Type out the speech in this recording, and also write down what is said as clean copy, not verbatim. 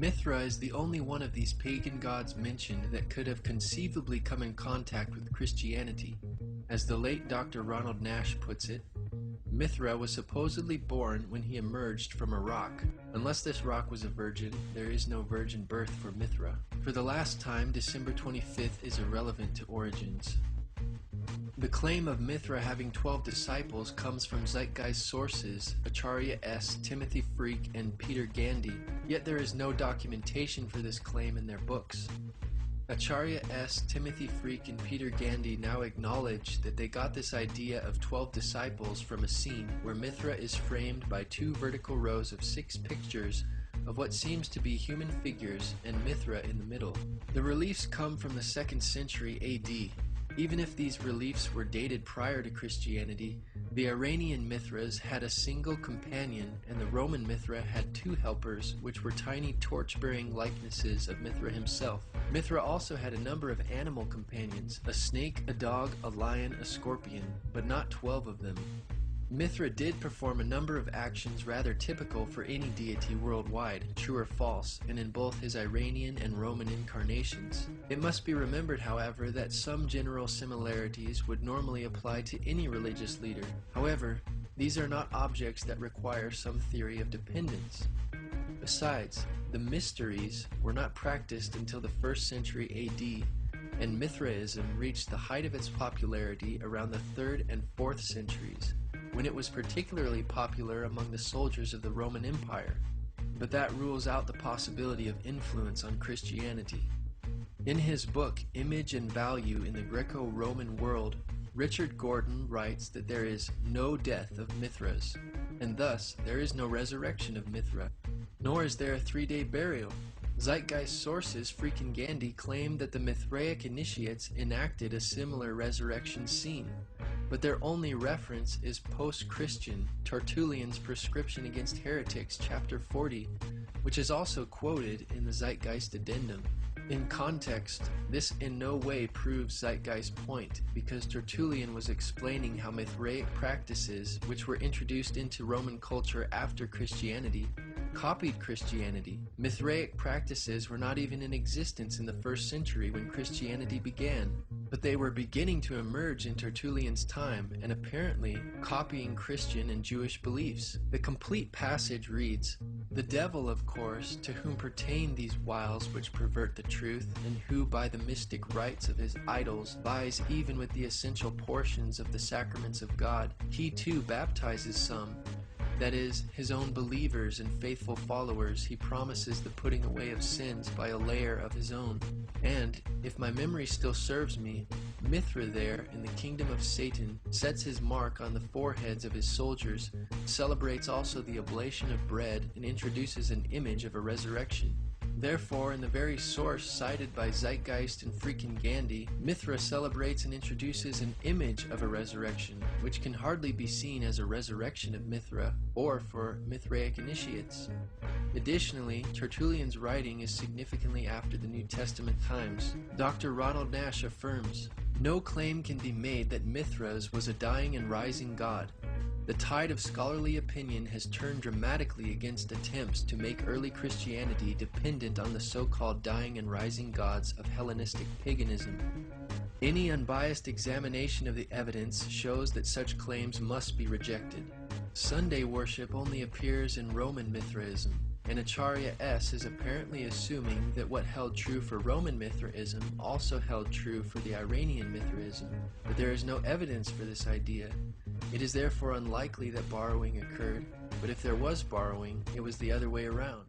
Mithra is the only one of these pagan gods mentioned that could have conceivably come in contact with Christianity. As the late Dr. Ronald Nash puts it, Mithra was supposedly born when he emerged from a rock. Unless this rock was a virgin, there is no virgin birth for Mithra. For the last time, December 25th is irrelevant to origins. The claim of Mithra having 12 disciples comes from Zeitgeist sources, Acharya S., Timothy Freak, and Peter Gandy, yet there is no documentation for this claim in their books. Acharya S., Timothy Freak, and Peter Gandy now acknowledge that they got this idea of 12 disciples from a scene where Mithra is framed by 2 vertical rows of 6 pictures of what seems to be human figures and Mithra in the middle. The reliefs come from the 2nd century AD. Even if these reliefs were dated prior to Christianity, the Iranian Mithras had a single companion and the Roman Mithra had 2 helpers, which were tiny torch-bearing likenesses of Mithra himself. Mithra also had a number of animal companions, a snake, a dog, a lion, a scorpion, but not 12 of them. Mithra did perform a number of actions rather typical for any deity worldwide, true or false, and in both his Iranian and Roman incarnations. It must be remembered, however, that some general similarities would normally apply to any religious leader. However, these are not objects that require some theory of dependence. Besides, the mysteries were not practiced until the 1st century AD, and Mithraism reached the height of its popularity around the 3rd and 4th centuries, when it was particularly popular among the soldiers of the Roman Empire, but that rules out the possibility of influence on Christianity. In his book, Image and Value in the Greco-Roman World, Richard Gordon writes that there is no death of Mithras, and thus there is no resurrection of Mithra, nor is there a 3-day burial. Zeitgeist sources, Freak and Gandy, claim that the Mithraic initiates enacted a similar resurrection scene, but their only reference is post-Christian Tertullian's Prescription Against Heretics, chapter 40, which is also quoted in the Zeitgeist addendum. In context, this in no way proves Zeitgeist's point, because Tertullian was explaining how Mithraic practices, which were introduced into Roman culture after Christianity, copied Christianity. Mithraic practices were not even in existence in the 1st century when Christianity began, but they were beginning to emerge in Tertullian's time and apparently copying Christian and Jewish beliefs. The complete passage reads, "The devil, of course, to whom pertain these wiles which pervert the truth, and who by the mystic rites of his idols vies even with the essential portions of the sacraments of God, he too baptizes some. That is, his own believers and faithful followers, he promises the putting away of sins by a layer of his own. And, if my memory still serves me, Mithra there, in the kingdom of Satan, sets his mark on the foreheads of his soldiers, celebrates also the oblation of bread, and introduces an image of a resurrection. Therefore, in the very source cited by Zeitgeist and Freak and Gandy, Mithra celebrates and introduces an image of a resurrection, which can hardly be seen as a resurrection of Mithra, or for Mithraic initiates. Additionally, Tertullian's writing is significantly after the New Testament times. Dr. Ronald Nash affirms, "No claim can be made that Mithras was a dying and rising god. The tide of scholarly opinion has turned dramatically against attempts to make early Christianity dependent on the so-called dying and rising gods of Hellenistic paganism. Any unbiased examination of the evidence shows that such claims must be rejected. Sunday worship only appears in Roman Mithraism, and Acharya S. is apparently assuming that what held true for Roman Mithraism also held true for the Iranian Mithraism, but there is no evidence for this idea. It is therefore unlikely that borrowing occurred, but if there was borrowing, it was the other way around.